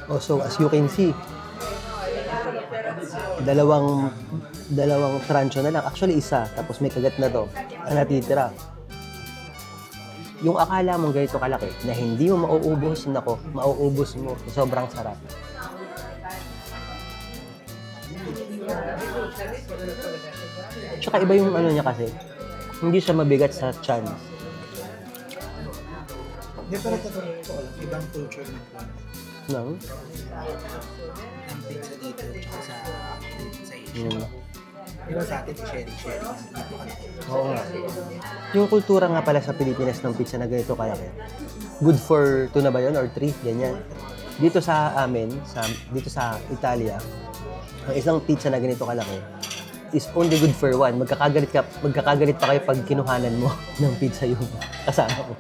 Oh, so as you can see, dalawang trancho na lang. Actually, isa. Tapos may kagat na to. Ang natitira. Yung akala mong ganito kalaki na hindi mo mauubos, nako, mauubos mo. Sobrang sarap. Tsaka iba yung ano niya kasi. Hindi siya mabigat sa tiyan. Hindi, pero totoo lang. Ibang culture ng plan. No? Ang pizza dito, tsaka sa Asia. Mm. Diba sa atin, sharing. Dito ka na. Oo nga. Yung kultura nga pala sa Pilipinas ng pizza na ganito kalaki. Good for 2 na ba yun? Or 3? Ganyan. Dito sa amin, dito sa Italia, ang isang pizza na ganito kalaki is only good for 1. Magkakagalit pa kayo pag kinuhanan mo ng pizza yung kasama mo.